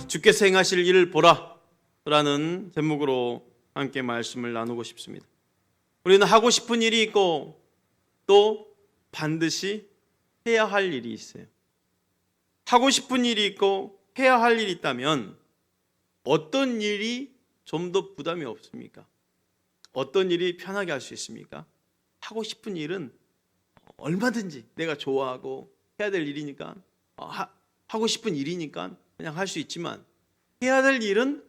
주께서 행하실 일을 보라 라는 제목으로 함께 말씀을 나누고 싶습니다. 우리는 하고 싶은 일이 있고 또 반드시 해야 할 일이 있어요. 하고 싶은 일이 있고 해야 할 일이 있다면 어떤 일이 좀 더 부담이 없습니까? 어떤 일이 편하게 할 수 있습니까? 하고 싶은 일은 얼마든지 내가 좋아하고 해야 될 일이니까 하고 싶은 일이니까 그냥 할 수 있지만 해야 될 일은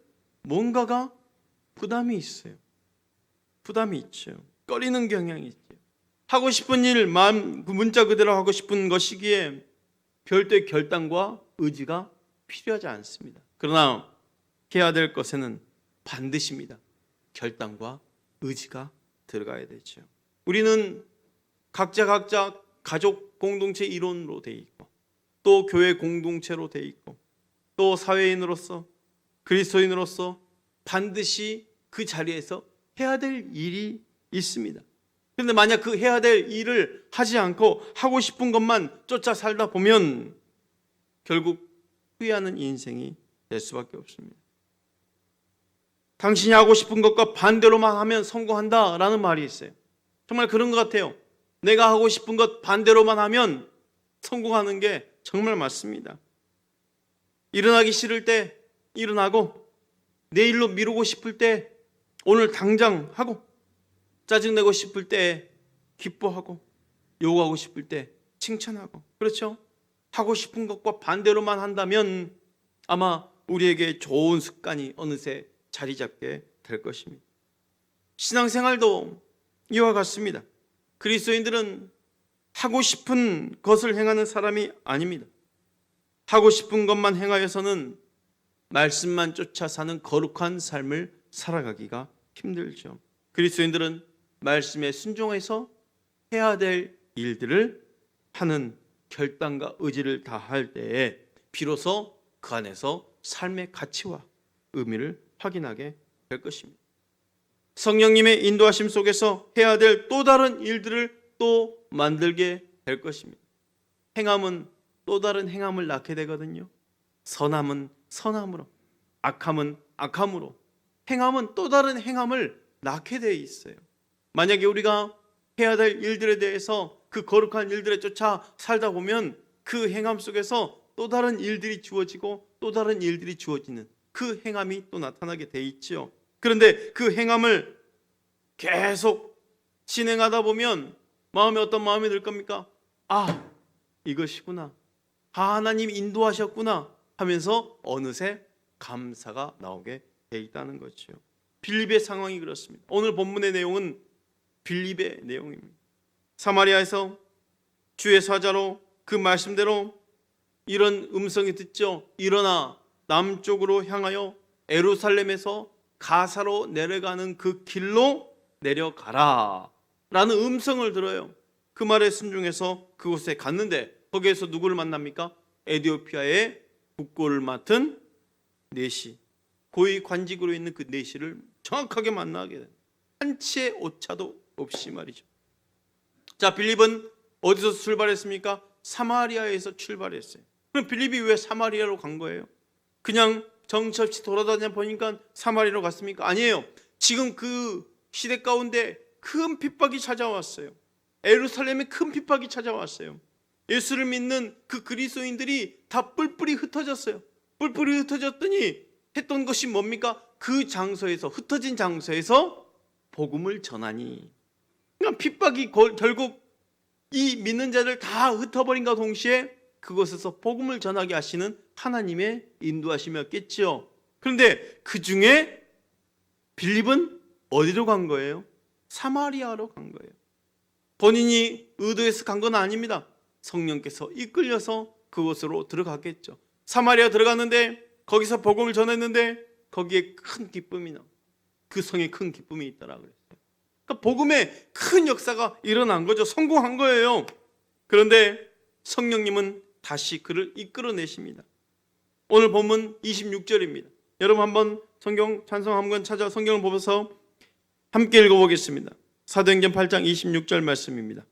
뭔가가 부담이 있어요. 부담이 있죠. 꺼리는 경향이 있죠. 하고 싶은 일, 마음 문자 그대로 하고 싶은 것이기에 별도의 결단과 의지가 필요하지 않습니다. 그러나 해야 될 것에는 반드시입니다. 결단과 의지가 들어가야 되죠. 우리는 각자 가족 공동체 일원으로 돼 있고 또 교회 공동체로 돼 있고 또 사회인으로서 그리스도인으로서 반드시 그 자리에서 해야 될 일이 있습니다. 그런데 만약 그 해야 될 일을 하지 않고 하고 싶은 것만 쫓아 살다 보면 결국 후회하는 인생이 될 수밖에 없습니다. 당신이 하고 싶은 것과 반대로만 하면 성공한다라는 말이 있어요. 정말 그런 것 같아요. 내가 하고 싶은 것 반대로만 하면 성공하는 게 정말 맞습니다. 일어나기 싫을 때 일어나고 내일로 미루고 싶을 때 오늘 당장 하고 짜증내고 싶을 때 기뻐하고 요구하고 싶을 때 칭찬하고 그렇죠? 하고 싶은 것과 반대로만 한다면 아마 우리에게 좋은 습관이 어느새 자리 잡게 될 것입니다. 신앙생활도 이와 같습니다. 그리스도인들은 하고 싶은 것을 행하는 사람이 아닙니다. 하고 싶은 것만 행하여서는 말씀만 쫓아 사는 거룩한 삶을 살아가기가 힘들죠. 그리스도인들은 말씀에 순종해서 해야 될 일들을 하는 결단과 의지를 다할 때에 비로소 그 안에서 삶의 가치와 의미를 확인하게 될 것입니다. 성령님의 인도하심 속에서 해야 될 또 다른 일들을 또 만들게 될 것입니다. 행함은 또 다른 행함을 낳게 되거든요. 선함은 선함으로, 악함은 악함으로, 행함은 또 다른 행함을 낳게 돼 있어요. 만약에 우리가 해야 될 일들에 대해서 그 거룩한 일들에 쫓아 살다 보면 그 행함 속에서 또 다른 일들이 주어지고 또 다른 일들이 주어지는 그 행함이 또 나타나게 돼 있죠. 그런데 그 행함을 계속 진행하다 보면 마음에 어떤 마음이 들 겁니까? 아, 이것이구나. 하나님 인도하셨구나 하면서 어느새 감사가 나오게 돼 있다는 거죠. 빌립의 상황이 그렇습니다. 오늘 본문의 내용은 빌립의 내용입니다. 사마리아에서 주의 사자로 그 말씀대로 이런 음성이 듣죠. 일어나 남쪽으로 향하여 예루살렘에서 가사로 내려가는 그 길로 내려가라 라는 음성을 들어요. 그 말에 순종해서 그곳에 갔는데 거기에서 누구를 만납니까? 에티오피아의 국고를 맡은 내시, 고위 관직으로 있는 그 내시를 정확하게 만나게 돼요. 한치의 오차도 없이 말이죠. 자, 빌립은 어디서 출발했습니까? 사마리아에서 출발했어요. 그럼 빌립이 왜 사마리아로 간 거예요? 그냥 정처 없이 돌아다녀 보니까 사마리아로 갔습니까? 아니에요. 지금 그 시대 가운데 큰 핍박이 찾아왔어요. 예루살렘에 큰 핍박이 찾아왔어요. 예수를 믿는 그 그리스도인들이 다 뿔뿔이 흩어졌어요. 뿔뿔이 흩어졌더니 했던 것이 뭡니까? 그 장소에서, 흩어진 장소에서 복음을 전하니. 그러니까 핍박이 결국 이 믿는 자들 다 흩어버린과 동시에 그곳에서 복음을 전하게 하시는 하나님의 인도하심이었겠죠. 그런데 그 중에 빌립은 어디로 간 거예요? 사마리아로 간 거예요. 본인이 의도해서 간 건 아닙니다. 성령께서 이끌려서 그곳으로 들어갔겠죠. 사마리아 들어갔는데 거기서 복음을 전했는데 거기에 큰 기쁨이 나와. 그 성에 큰 기쁨이 있더라 그랬어요. 그러니까 복음의 큰 역사가 일어난 거죠. 성공한 거예요. 그런데 성령님은 다시 그를 이끌어내십니다. 오늘 본문 26절입니다. 여러분 한번 성경 찬송 한 권 찾아 성경을 보면서 함께 읽어보겠습니다. 사도행전 8장 26절 말씀입니다.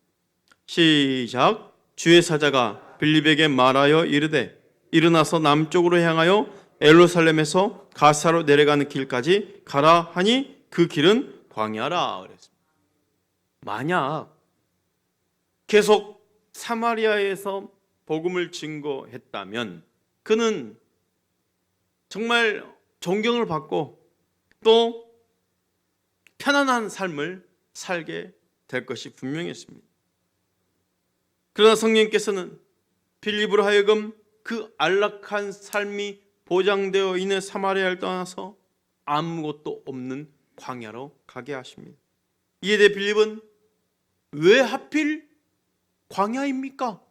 시작. 주의 사자가 빌립에게 말하여 이르되 일어나서 남쪽으로 향하여 예루살렘에서 가사로 내려가는 길까지 가라 하니 그 길은 광야라 그랬습니다. 만약 계속 사마리아에서 복음을 증거했다면 그는 정말 존경을 받고 또 편안한 삶을 살게 될 것이 분명했습니다. 그러나 성령께서는 빌립으로 하여금 그 안락한 삶이 보장되어 있는 사마리아를 떠나서 아무것도 없는 광야로 가게 하십니다. 이에 대해 빌립은 왜 하필 광야입니까?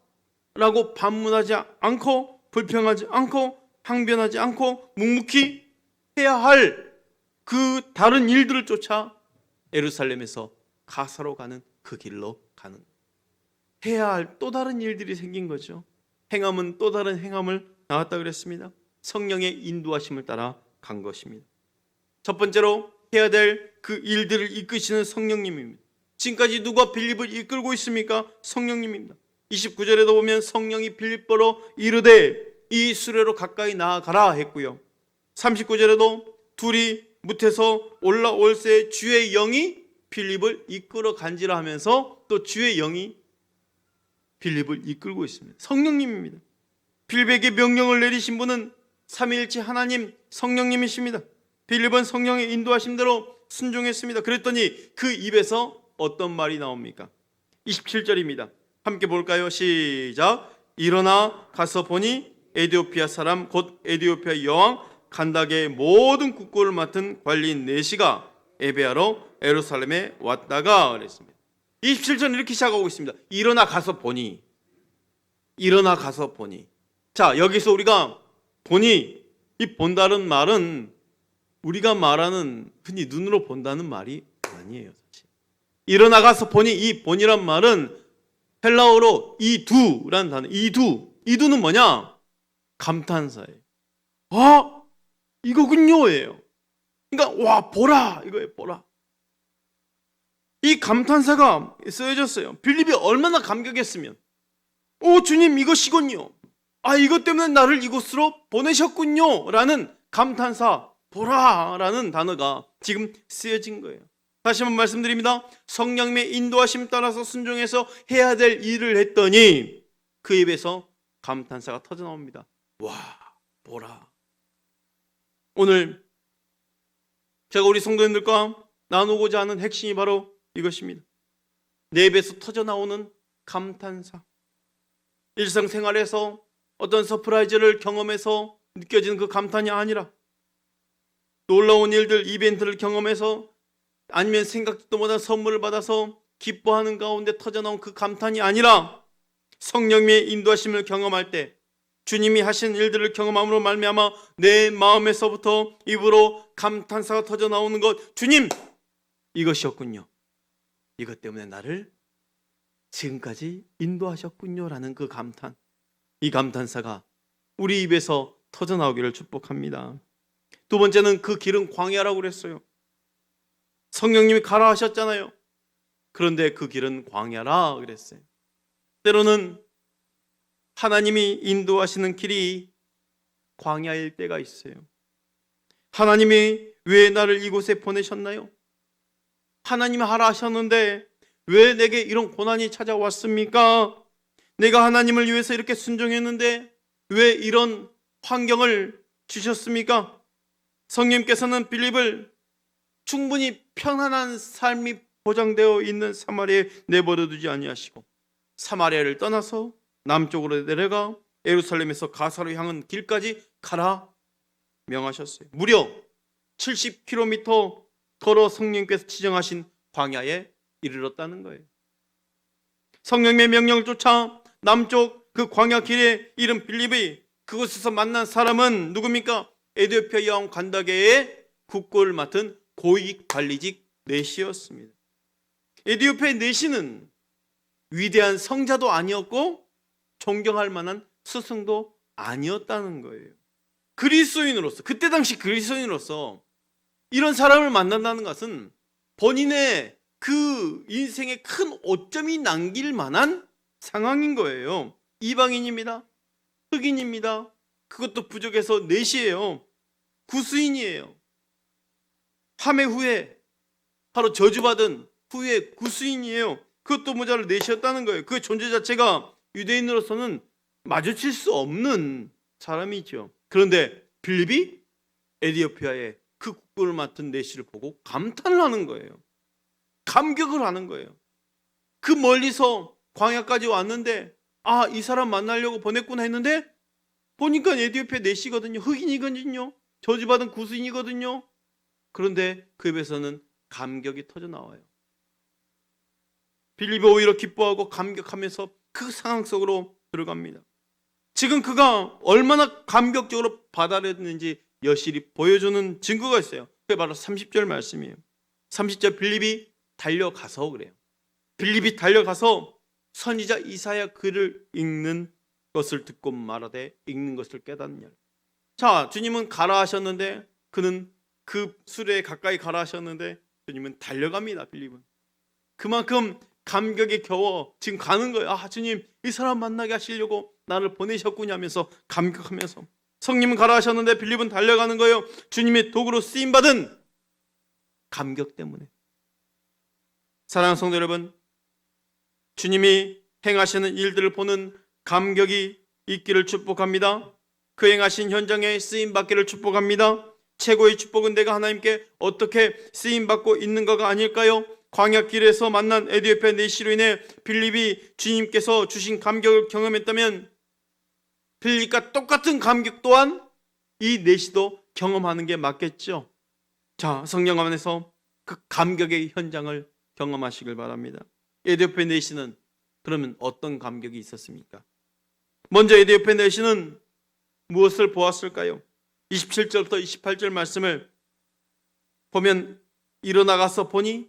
라고 반문하지 않고 불평하지 않고 항변하지 않고 묵묵히 해야 할 그 다른 일들을 쫓아 예루살렘에서 가사로 가는 그 길로 가는 해야 할 또 다른 일들이 생긴 거죠. 행함은 또 다른 행함을 나왔다 그랬습니다. 성령의 인도하심을 따라 간 것입니다. 첫 번째로 해야 될 그 일들을 이끄시는 성령님입니다. 지금까지 누가 빌립을 이끌고 있습니까? 성령님입니다. 29절에도 보면 성령이 빌립보로 이르되 이 수레로 가까이 나아가라 했고요. 39절에도 둘이 무태서 올라올새 주의 영이 빌립을 이끌어 간지라 하면서 또 주의 영이 빌립을 이끌고 있습니다. 성령님입니다. 빌립에게 명령을 내리신 분은 삼위일체 하나님 성령님이십니다. 빌립은 성령의 인도하심대로 순종했습니다. 그랬더니 그 입에서 어떤 말이 나옵니까? 27절입니다. 함께 볼까요? 시작. 일어나 가서 보니 에디오피아 사람 곧 에디오피아 여왕 간다게의 모든 국고를 맡은 관리인 네시가 에베아로 예루살렘에 왔다가 그랬습니다. 27절 이렇게 시작하고 있습니다. 일어나 가서 보니. 일어나 가서 보니. 자, 여기서 우리가 보니, 이 본다는 말은 우리가 말하는 흔히 눈으로 본다는 말이 아니에요. 사실. 일어나 가서 보니, 이 보니란 말은 헬라어로 이두라는 단어. 이두는 뭐냐? 감탄사예요. 아, 이거군요예요. 그러니까 와, 보라 이거예요. 보라. 이 감탄사가 쓰여졌어요. 빌립이 얼마나 감격했으면, 오 주님 이것이군요. 아, 이것 때문에 나를 이곳으로 보내셨군요 라는 감탄사, 보라라는 단어가 지금 쓰여진 거예요. 다시 한번 말씀드립니다. 성령님의 인도하심 따라서 순종해서 해야 될 일을 했더니 그 입에서 감탄사가 터져 나옵니다. 와, 보라. 오늘 제가 우리 성도님들과 나누고자 하는 핵심이 바로 이것입니다. 내 입에서 터져 나오는 감탄사. 일상생활에서 어떤 서프라이즈를 경험해서 느껴지는 그 감탄이 아니라 놀라운 일들, 이벤트를 경험해서 아니면 생각지도 못한 선물을 받아서 기뻐하는 가운데 터져나온 그 감탄이 아니라 성령님의 인도하심을 경험할 때 주님이 하신 일들을 경험함으로 말미암아 내 마음에서부터 입으로 감탄사가 터져나오는 것, 주님 이것이었군요. 이것 때문에 나를 지금까지 인도하셨군요 라는 그 감탄, 이 감탄사가 우리 입에서 터져나오기를 축복합니다. 두 번째는 그 길은 광야라고 그랬어요. 성령님이 가라 하셨잖아요. 그런데 그 길은 광야라 그랬어요. 때로는 하나님이 인도하시는 길이 광야일 때가 있어요. 하나님이 왜 나를 이곳에 보내셨나요? 하나님이 하라 하셨는데 왜 내게 이런 고난이 찾아왔습니까? 내가 하나님을 위해서 이렇게 순종했는데 왜 이런 환경을 주셨습니까? 성령님께서는 빌립을 충분히 편안한 삶이 보장되어 있는 사마리아에 내버려 두지 아니하시고 사마리아를 떠나서 남쪽으로 내려가 예루살렘에서 가사로 향한 길까지 가라 명하셨어요. 무려 70km 걸어 성령께서 지정하신 광야에 이르렀다는 거예요. 성령의 명령을 쫓아 남쪽 그 광야 길에 이른 빌립이 그곳에서 만난 사람은 누굽니까? 에디오피아 여왕 간다게의 국고를 맡은 고위 관리직 네시였습니다. 에디오피아의 네시는 위대한 성자도 아니었고 존경할 만한 스승도 아니었다는 거예요. 그리스도인으로서, 그때 당시 그리스도인으로서 이런 사람을 만난다는 것은 본인의 그 인생에 큰 오점이 남길 만한 상황인 거예요. 이방인입니다. 흑인입니다. 그것도 부족해서 넷이에요. 구수인이에요. 파매 후에 바로 저주받은 후에 구수인이에요. 그것도 모자를 넷이었다는 거예요. 그 존재 자체가 유대인으로서는 마주칠 수 없는 사람이죠. 그런데 빌립이 에디오피아의 그 국부를 맡은 내시를 보고 감탄을 하는 거예요. 감격을 하는 거예요. 그 멀리서 광야까지 왔는데 이 사람 만나려고 보냈구나 했는데 보니까 에디오피아 내시거든요. 흑인이거든요. 저주받은 구수인이거든요. 그런데 그 입에서는 감격이 터져 나와요. 빌립이 오히려 기뻐하고 감격하면서 그 상황 속으로 들어갑니다. 지금 그가 얼마나 감격적으로 받아들였는지 여실히 보여주는 증거가 있어요. 그게 바로 30절 말씀이에요. 30절 빌립이 달려가서 그래요. 빌립이 달려가서 선지자 이사야 글을 읽는 것을 듣고 말하되 읽는 것을 깨닫느냐. 자, 주님은 가라 하셨는데 그는 그 수레에 가까이 가라 하셨는데 주님은 달려갑니다. 빌립은 그만큼 감격에 겨워 지금 가는 거예요. 주님, 이 사람 만나게 하시려고 나를 보내셨군요 하면서 감격하면서 성님은 가라 하셨는데 빌립은 달려가는 거예요. 주님의 도구로 쓰임받은 감격 때문에. 사랑하는 성도 여러분, 주님이 행하시는 일들을 보는 감격이 있기를 축복합니다. 그 행하신 현장에 쓰임받기를 축복합니다. 최고의 축복은 내가 하나님께 어떻게 쓰임받고 있는가가 아닐까요? 광야길에서 만난 에디오피아 내시로 인해 빌립이 주님께서 주신 감격을 경험했다면 빌립과 똑같은 감격 또한 이 내시도 경험하는 게 맞겠죠. 자, 성령 안에서 그 감격의 현장을 경험하시길 바랍니다. 에디오피아 내시는 그러면 어떤 감격이 있었습니까? 먼저 에디오피아 내시는 무엇을 보았을까요? 27절부터 28절 말씀을 보면 일어나가서 보니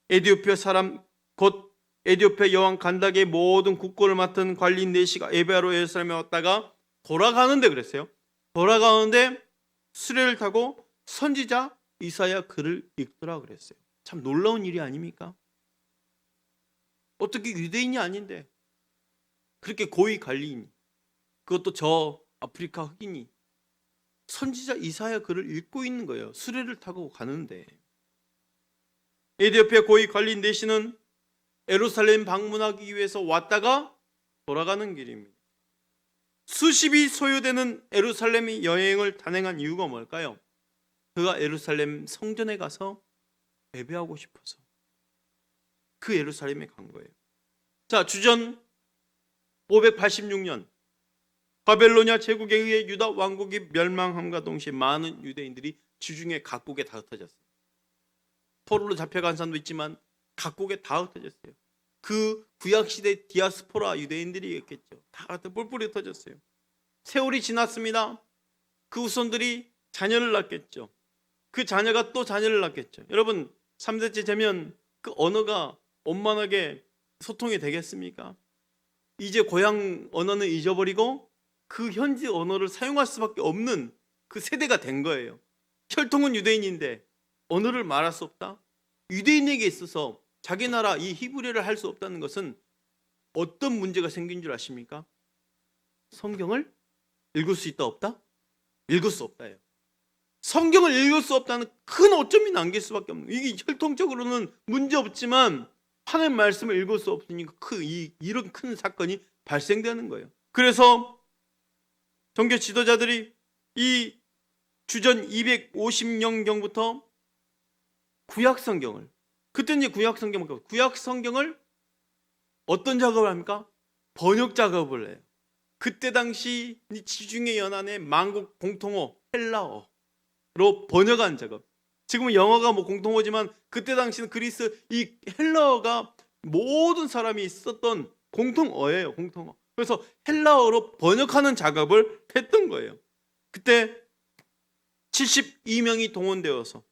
에디오피아 사람 곧 에디오피아 여왕 간닥의 모든 국고를 맡은 관리인 내시가 에베아로 예루살렘에 왔다가 돌아가는데 그랬어요. 돌아가는데 수레를 타고 선지자 이사야 글을 읽더라 그랬어요. 참 놀라운 일이 아닙니까? 어떻게 유대인이 아닌데 그렇게 고위 관리인, 그것도 저 아프리카 흑인이 선지자 이사야 글을 읽고 있는 거예요. 수레를 타고 가는데. 에디오피아 고위 관리인 내시는 예루살렘 방문하기 위해서 왔다가 돌아가는 길입니다. 수십이 소요되는 예루살렘 여행을 단행한 이유가 뭘까요? 그가 예루살렘 성전에 가서 예배하고 싶어서 그 예루살렘에 간 거예요. 자, 주전 586년 바벨로니아 제국에 의해 유다 왕국이 멸망함과 동시에 많은 유대인들이 주중에 각국에 다 흩어졌어요. 포로로 잡혀간 사람도 있지만 각국에 다 흩어졌어요. 그 구약시대 디아스포라 유대인들이 있겠죠. 다 뿔뿔이 흩어졌어요. 세월이 지났습니다. 그 후손들이 자녀를 낳겠죠. 그 자녀가 또 자녀를 낳겠죠. 여러분 3대째 되면 그 언어가 원만하게 소통이 되겠습니까? 이제 고향 언어는 잊어버리고 그 현지 언어를 사용할 수밖에 없는 그 세대가 된 거예요. 혈통은 유대인인데 언어를 말할 수 없다? 유대인에게 있어서 자기 나라 이 히브리어를 할 수 없다는 것은 어떤 문제가 생긴 줄 아십니까? 성경을 읽을 수 있다 없다? 읽을 수 없다예요. 성경을 읽을 수 없다는 큰 오점이 남길 수밖에 없는 거예요. 이게 혈통적으로는 문제 없지만 하나님 말씀을 읽을 수 없으니까 이런 큰 사건이 발생되는 거예요. 그래서 종교 지도자들이 이 주전 250년경부터 구약 성경을, 그때는 이제 구약 성경을 어떤 작업을 합니까? 번역 작업을 해요. 그때 당시 지중해 연안의 만국 공통어 헬라어로 번역한 작업. 지금은 영어가 공통어지만 그때 당시는 그리스 이 헬라어가 모든 사람이 썼던 공통어예요. 공통어. 그래서 헬라어로 번역하는 작업을 했던 거예요. 그때 72명이 동원되어서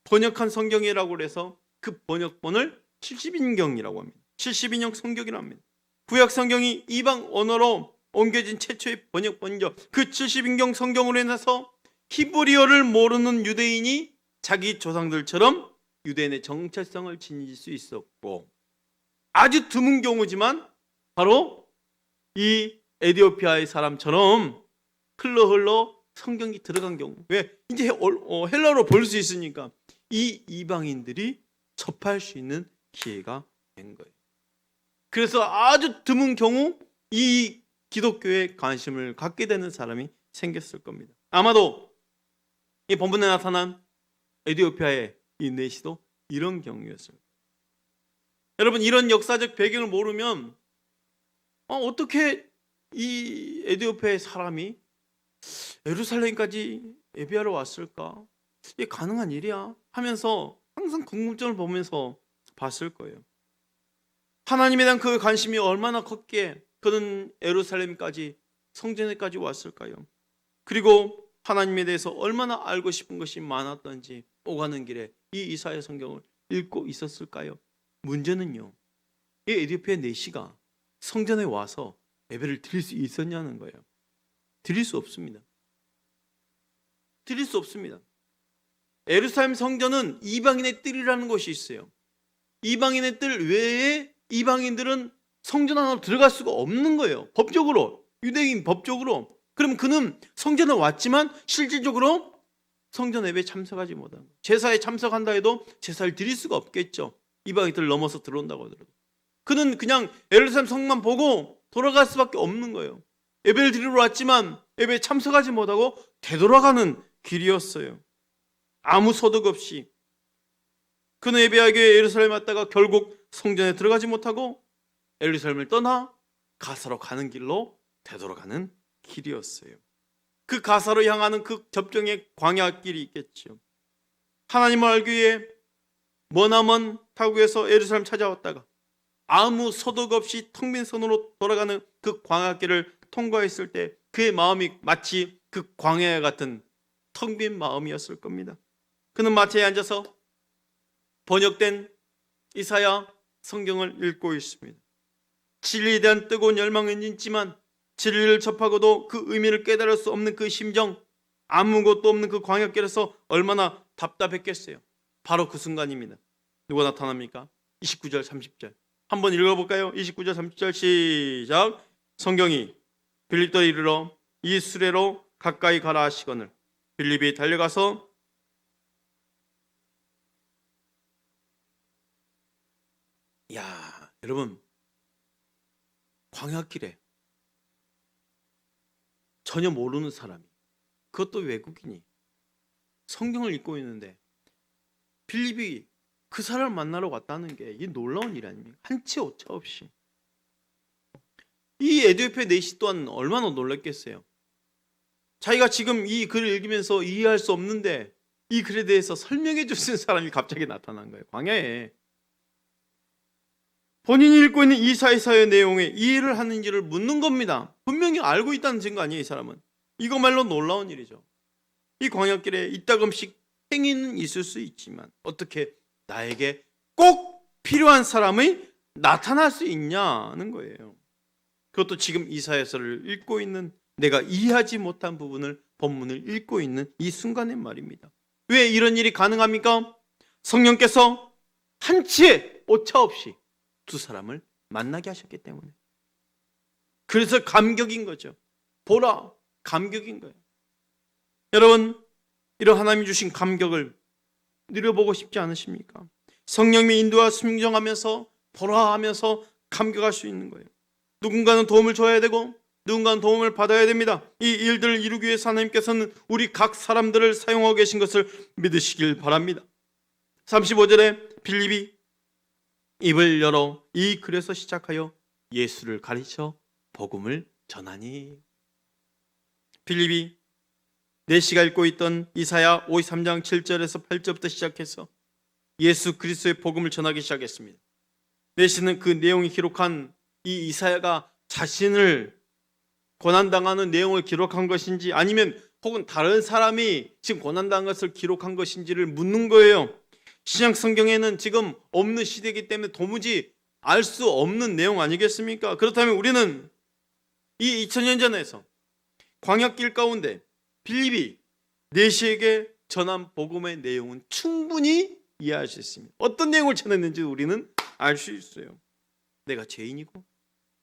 번역한 성경이라고 해서 그 번역본을 70인경이라고 합니다. 70인경 성경이라고 합니다. 구약 성경이 이방 언어로 옮겨진 최초의 번역본이죠. 그 70인경 성경으로 인해서 히브리어를 모르는 유대인이 자기 조상들처럼 유대인의 정체성을 지닐 수 있었고, 아주 드문 경우지만 바로 이 에디오피아의 사람처럼 흘러 성경이 들어간 경우, 왜? 이제 헬라어로 볼 수 있으니까 이 이방인들이 접할 수 있는 기회가 된 거예요. 그래서 아주 드문 경우 이 기독교에 관심을 갖게 되는 사람이 생겼을 겁니다. 아마도 이 본문에 나타난 에디오피아의 이 내시도 이런 경우였어요. 여러분, 이런 역사적 배경을 모르면 어떻게 이 에디오피아의 사람이 예루살렘까지 예배하러 왔을까? 이게 가능한 일이야? 하면서 항상 궁금증을 보면서 봤을 거예요. 하나님에 대한 그 관심이 얼마나 컸기에 그는 예루살렘까지, 성전에까지 왔을까요? 그리고 하나님에 대해서 얼마나 알고 싶은 것이 많았던지 오가는 길에 이 이사야 성경을 읽고 있었을까요? 문제는요, 이 에디오피아 내시가 성전에 와서 예배를 드릴 수 있었냐는 거예요. 드릴 수 없습니다. 드릴 수 없습니다. 예루살렘 성전은 이방인의 뜰이라는 것이 있어요. 이방인의 뜰 외에 이방인들은 성전 안으로 들어갈 수가 없는 거예요. 법적으로, 유대인 법적으로. 그럼 그는 성전에 왔지만 실질적으로 성전 예배에 참석하지 못한 거예요. 제사에 참석한다 해도 제사를 드릴 수가 없겠죠. 이방인들 넘어서 들어온다고 하더라도. 그는 그냥 예루살렘 성만 보고 돌아갈 수밖에 없는 거예요. 예배를 드리러 왔지만 예배에 참석하지 못하고 되돌아가는 길이었어요. 아무 소득 없이 그는 예배하기 위해 예루살렘에 왔다가 결국 성전에 들어가지 못하고 예루살렘을 떠나 가사로 가는 길로 되돌아가는 길이었어요. 그 가사로 향하는 그 접경의 광야길이 있겠죠. 하나님을 알기 위해 머나먼 타국에서 예루살렘 찾아왔다가 아무 소득 없이 텅 빈 손으로 돌아가는 그 광야길을 통과했을 때 그의 마음이 마치 그 광야 같은 텅 빈 마음이었을 겁니다. 그는 마트에 앉아서 번역된 이사야 성경을 읽고 있습니다. 진리에 대한 뜨거운 열망은 있지만 진리를 접하고도 그 의미를 깨달을 수 없는 그 심정, 아무것도 없는 그 광야길에서 얼마나 답답했겠어요. 바로 그 순간입니다. 누가 나타납니까? 29절 30절 한번 읽어볼까요? 29절 30절 시작. 성경이 빌립도 이르러 이 수레로 가까이 가라 하시거늘 빌립이 달려가서 여러분, 광야길에 전혀 모르는 사람이, 그것도 외국인이 성경을 읽고 있는데 빌립이 그 사람을 만나러 왔다는 게 이 놀라운 일 아닙니까? 한치 오차 없이. 이 에디오피아 내시 또한 얼마나 놀랐겠어요. 자기가 지금 이 글을 읽으면서 이해할 수 없는데 이 글에 대해서 설명해 주시는 사람이 갑자기 나타난 거예요. 광야에. 본인이 읽고 있는 이사야서의 내용에 이해를 하는지를 묻는 겁니다. 분명히 알고 있다는 증거 아니에요, 이 사람은. 이거말로 놀라운 일이죠. 이 광야길에 이따금씩 행인은 있을 수 있지만 어떻게 나에게 꼭 필요한 사람이 나타날 수 있냐는 거예요. 그것도 지금 이사야서를 읽고 있는, 내가 이해하지 못한 부분을, 본문을 읽고 있는 이 순간의 말입니다. 왜 이런 일이 가능합니까? 성령께서 한치의 오차 없이 두 사람을 만나게 하셨기 때문에. 그래서 감격인 거죠. 보라, 감격인 거예요. 여러분, 이런 하나님이 주신 감격을 누려보고 싶지 않으십니까? 성령님의 인도와 순종하면서 보라 하면서 감격할 수 있는 거예요. 누군가는 도움을 줘야 되고 누군가는 도움을 받아야 됩니다. 이 일들을 이루기 위해서 하나님께서는 우리 각 사람들을 사용하고 계신 것을 믿으시길 바랍니다. 35절에 빌립이 입을 열어 이 글에서 시작하여 예수를 가르쳐 복음을 전하니. 빌립이 내시가 읽고 있던 이사야 53장 7절에서 8절부터 시작해서 예수 그리스도의 복음을 전하기 시작했습니다. 내시는 그 내용이 기록한 이 이사야가 자신을 고난당하는 내용을 기록한 것인지 아니면 혹은 다른 사람이 지금 고난당한 것을 기록한 것인지를 묻는 거예요. 신약 성경에는 지금 없는 시대이기 때문에 도무지 알 수 없는 내용 아니겠습니까? 그렇다면 우리는 이 2000년 전에서 광야길 가운데 빌립이 내시에게 전한 복음의 내용은 충분히 이해할 수 있습니다. 어떤 내용을 전했는지 우리는 알 수 있어요. 내가 죄인이고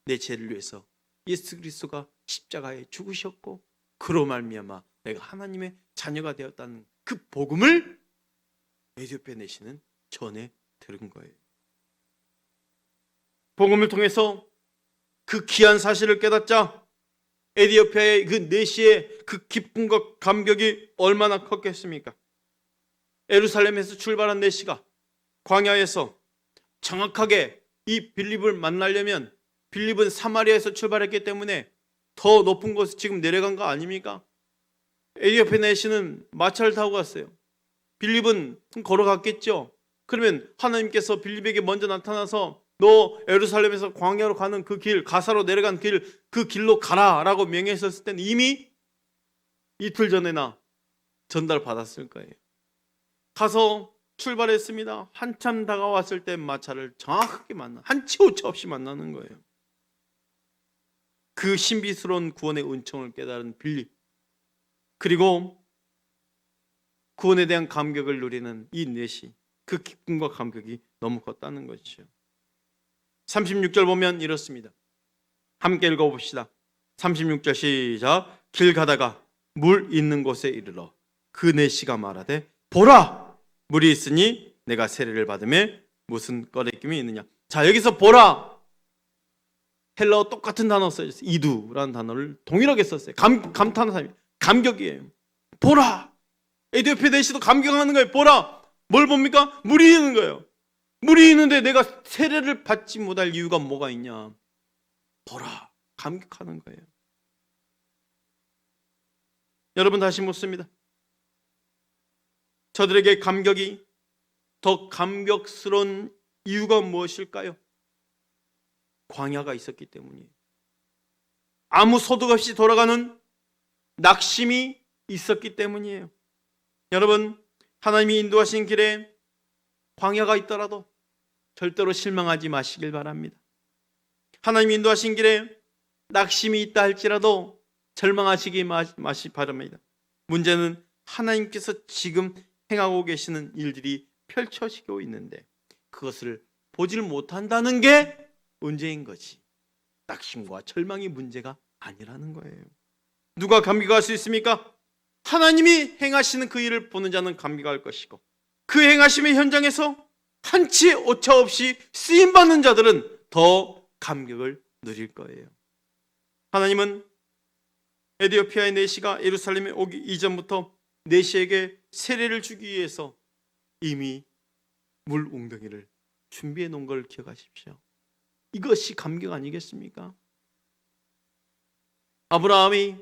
내 죄를 위해서 예수 그리스도가 십자가에 죽으셨고 그로 말미암아 내가 하나님의 자녀가 되었다는 그 복음을 에디오피아 내시는 전해 들은 거예요. 복음을 통해서 그 귀한 사실을 깨닫자 에디오피아의 그 내시의 그 기쁨과 감격이 얼마나 컸겠습니까? 예루살렘에서 출발한 내시가 광야에서 정확하게 이 빌립을 만나려면 빌립은 사마리아에서 출발했기 때문에 더 높은 곳에 지금 내려간 거 아닙니까? 에디오피아 내시는 마차를 타고 갔어요. 빌립은 걸어갔겠죠. 그러면 하나님께서 빌립에게 먼저 나타나서 너 예루살렘에서 광야로 가는 그 길, 가사로 내려간 길, 그 길로 가라라고 명했었을 때는 이미 이틀 전에나 전달받았을 거예요. 가서 출발했습니다. 한참 다가왔을 때 마차를 정확하게 한치 오차 없이 만나는 거예요. 그 신비스러운 구원의 은총을 깨달은 빌립, 그리고 구원에 대한 감격을 누리는 이 넷이, 그 기쁨과 감격이 너무 컸다는 것이죠. 36절 보면 이렇습니다. 함께 읽어봅시다. 36절 시작. 길 가다가 물 있는 곳에 이르러 그 넷이가 말하되 보라, 물이 있으니 내가 세례를 받음에 무슨 꺼리낌이 있느냐. 자, 여기서 보라, 헬라어 똑같은 단어 써있어요. 이두라는 단어를 동일하게 썼어요. 감탄하는 사람이 감격이에요. 보라, 에디오피아 내시도 감격하는 거예요. 보라, 뭘 봅니까? 물이 있는 거예요. 물이 있는데 내가 세례를 받지 못할 이유가 뭐가 있냐. 보라, 감격하는 거예요. 여러분, 다시 묻습니다. 저들에게 감격이 더 감격스러운 이유가 무엇일까요? 광야가 있었기 때문이에요. 아무 소득 없이 돌아가는 낙심이 있었기 때문이에요. 여러분, 하나님이 인도하신 길에 광야가 있더라도 절대로 실망하지 마시길 바랍니다. 하나님이 인도하신 길에 낙심이 있다 할지라도 절망하시기 마시 바랍니다. 문제는 하나님께서 지금 행하고 계시는 일들이 펼쳐지고 있는데 그것을 보질 못한다는 게 문제인 거지, 낙심과 절망이 문제가 아니라는 거예요. 누가 감격할 수 있습니까? 하나님이 행하시는 그 일을 보는 자는 감격할 것이고, 그 행하심의 현장에서 한치 오차 없이 쓰임받는 자들은 더 감격을 누릴 거예요. 하나님은 에디오피아의 내시가 예루살렘에 오기 이전부터 내시에게 세례를 주기 위해서 이미 물 웅덩이를 준비해 놓은 걸 기억하십시오. 이것이 감격 아니겠습니까? 아브라함이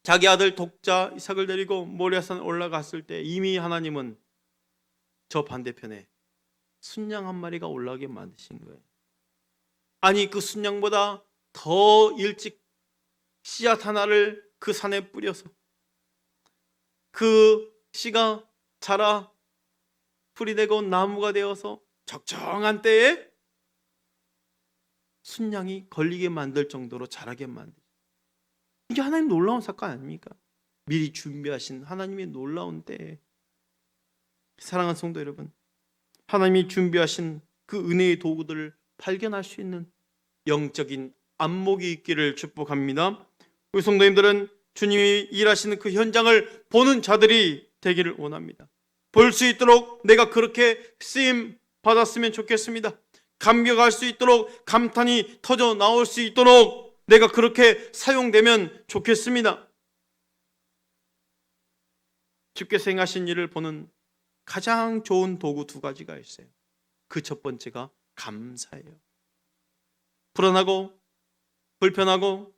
자기 아들 독자 이삭을 데리고 모리아산 올라갔을 때 이미 하나님은 저 반대편에 순양 한 마리가 올라오게 만드신 거예요. 아니, 그 순양보다 더 일찍 씨앗 하나를 그 산에 뿌려서 그 씨가 자라 풀이 되고 나무가 되어서 적정한 때에 순양이 걸리게 만들 정도로 자라게 만들. 이게 하나님 놀라운 사건 아닙니까? 미리 준비하신 하나님의 놀라운 때에. 사랑하는 성도 여러분, 하나님이 준비하신 그 은혜의 도구들을 발견할 수 있는 영적인 안목이 있기를 축복합니다. 우리 성도님들은 주님이 일하시는 그 현장을 보는 자들이 되기를 원합니다. 볼 수 있도록 내가 그렇게 쓰임 받았으면 좋겠습니다. 감격할 수 있도록, 감탄이 터져 나올 수 있도록 내가 그렇게 사용되면 좋겠습니다. 주께서 행하신 일을 보는 가장 좋은 도구 두 가지가 있어요. 그 첫 번째가 감사예요. 불안하고 불편하고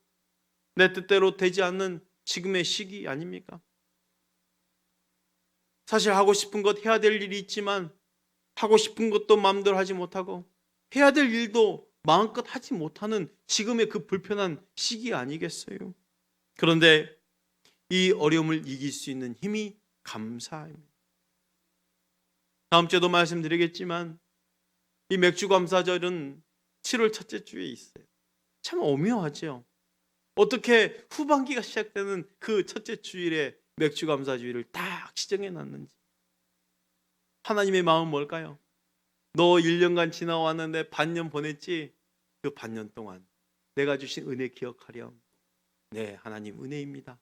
내 뜻대로 되지 않는 지금의 시기 아닙니까? 사실 하고 싶은 것, 해야 될 일이 있지만 하고 싶은 것도 마음대로 하지 못하고 해야 될 일도 마음껏 하지 못하는 지금의 그 불편한 시기 아니겠어요? 그런데 이 어려움을 이길 수 있는 힘이 감사입니다. 다음 주에도 말씀드리겠지만 이 맥주감사절은 7월 첫째 주에 있어요. 참 오묘하죠. 어떻게 후반기가 시작되는 그 첫째 주일에 맥주감사주일을 딱 지정해 놨는지. 하나님의 마음은 뭘까요? 너 1년간 지나왔는데 반년 보냈지? 그 반년 동안 내가 주신 은혜 기억하렴. 네, 하나님 은혜입니다.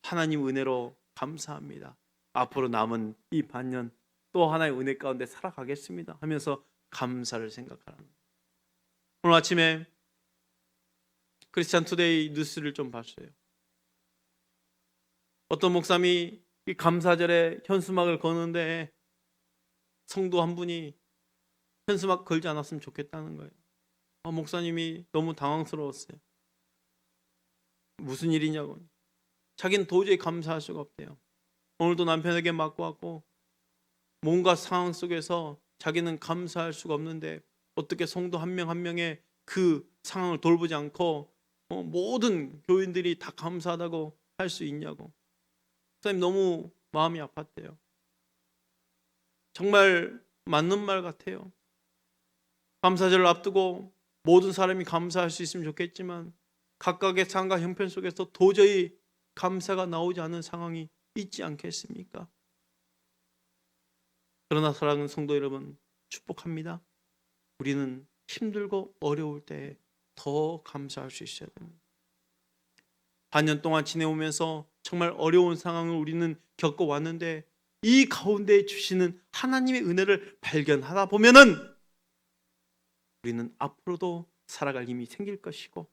하나님 은혜로 감사합니다. 앞으로 남은 이 반년 또 하나의 은혜 가운데 살아가겠습니다 하면서 감사를 생각하라는 거예요. 오늘 아침에 크리스찬 투데이 뉴스를 좀 봤어요. 어떤 목사님이 이 감사절에 현수막을 거는데 성도 한 분이 현수막 걸지 않았으면 좋겠다는 거예요. 목사님이 너무 당황스러웠어요. 무슨 일이냐고. 자기는 도저히 감사할 수가 없대요. 오늘도 남편에게 맞고 왔고 뭔가 상황 속에서 자기는 감사할 수가 없는데 어떻게 성도 한 명 한 명의 그 상황을 돌보지 않고 모든 교인들이 다 감사하다고 할 수 있냐고. 목사님 너무 마음이 아팠대요. 정말 맞는 말 같아요. 감사절을 앞두고 모든 사람이 감사할 수 있으면 좋겠지만 각각의 상황과 형편 속에서 도저히 감사가 나오지 않는 상황이 있지 않겠습니까? 그러나 사랑하는 성도 여러분, 축복합니다. 우리는 힘들고 어려울 때 더 감사할 수 있어야 됩니다. 반년 동안 지내오면서 정말 어려운 상황을 우리는 겪어왔는데 이 가운데 주시는 하나님의 은혜를 발견하다 보면은 우리는 앞으로도 살아갈 힘이 생길 것이고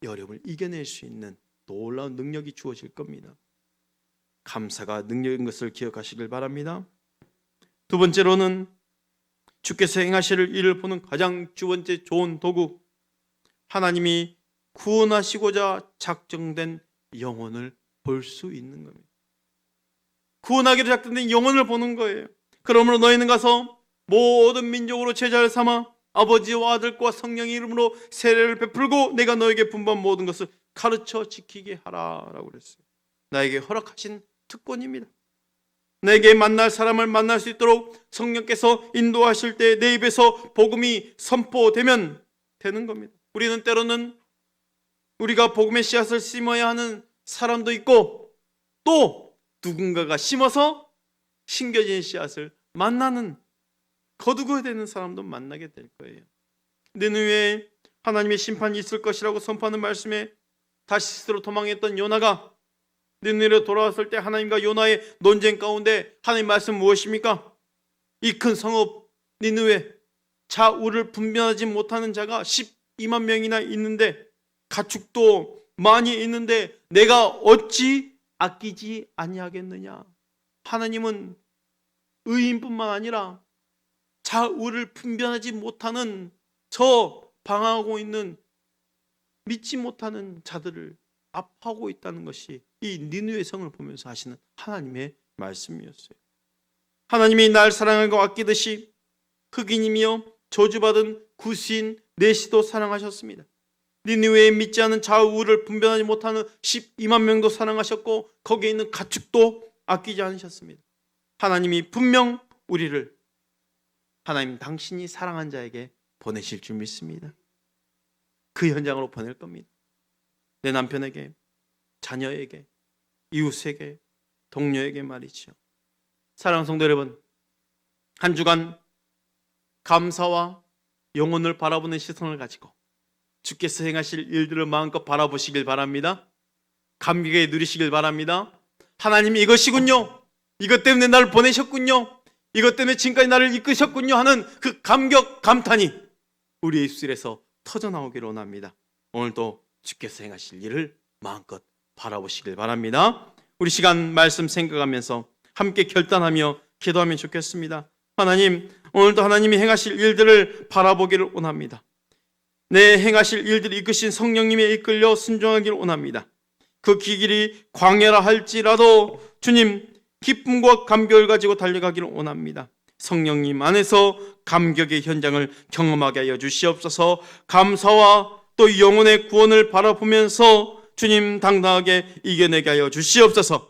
이 어려움을 이겨낼 수 있는 놀라운 능력이 주어질 겁니다. 감사가 능력인 것을 기억하시길 바랍니다. 두 번째로는 주께서 행하실 일을 보는 가장 두 번째 좋은 도구, 하나님이 구원하시고자 작정된 영혼을 볼 수 있는 겁니다. 구원하기로 작정된 영혼을 보는 거예요. 그러므로 너희는 가서 모든 민족으로 제자를 삼아 아버지와 아들과 성령의 이름으로 세례를 베풀고 내가 너에게 분부한 모든 것을 가르쳐 지키게 하라라고 그랬어요. 나에게 허락하신 특권입니다. 내게 만날 사람을 만날 수 있도록 성령께서 인도하실 때 내 입에서 복음이 선포되면 되는 겁니다. 우리는 때로는 우리가 복음의 씨앗을 심어야 하는 사람도 있고 또 누군가가 심어서 심겨진 씨앗을 만나는 거두고 되는 사람도 만나게 될 거예요. 느느웨에 하나님의 심판이 있을 것이라고 선포하는 말씀에 다시스로 도망했던 요나가 느느웨로 돌아왔을 때 하나님과 요나의 논쟁 가운데 하나님 말씀 무엇입니까? 이 큰 성읍 니느웨 좌우를 분별하지 못하는 자가 12만 명이나 있는데 가축도 많이 있는데 내가 어찌 아끼지 아니하겠느냐. 하나님은 의인뿐만 아니라 좌우를 분별하지 못하는 저 방황하고 있는 믿지 못하는 자들을 아파하고 있다는 것이 이 니느웨 성을 보면서 하시는 하나님의 말씀이었어요. 하나님이 날 사랑하고 아끼듯이 흑인이며 저주받은 구스인 내시도 사랑하셨습니다. 니느웨에 믿지 않은 좌우를 분별하지 못하는 12만 명도 사랑하셨고 거기에 있는 가축도 아끼지 않으셨습니다. 하나님이 분명 우리를 하나님 당신이 사랑한 자에게 보내실 줄 믿습니다. 그 현장으로 보낼 겁니다. 내 남편에게, 자녀에게, 이웃에게, 동료에게 말이죠. 사랑하는 성도 여러분, 한 주간 감사와 영혼을 바라보는 시선을 가지고 주께서 행하실 일들을 마음껏 바라보시길 바랍니다. 감격에 누리시길 바랍니다. 하나님 이것이군요. 이것 때문에 나를 보내셨군요. 이것 때문에 지금까지 나를 이끄셨군요 하는 그 감격, 감탄이 우리의 입술에서 터져나오기를 원합니다. 오늘도 주께서 행하실 일을 마음껏 바라보시길 바랍니다. 우리 시간 말씀 생각하면서 함께 결단하며 기도하면 좋겠습니다. 하나님, 오늘도 하나님이 행하실 일들을 바라보기를 원합니다. 내 행하실 일들을 이끄신 성령님에 이끌려 순종하기를 원합니다. 그 길이 광야라 할지라도 주님 기쁨과 감격을 가지고 달려가기를 원합니다. 성령님 안에서 감격의 현장을 경험하게 하여 주시옵소서. 감사와 또 영혼의 구원을 바라보면서 주님 당당하게 이겨내게 하여 주시옵소서.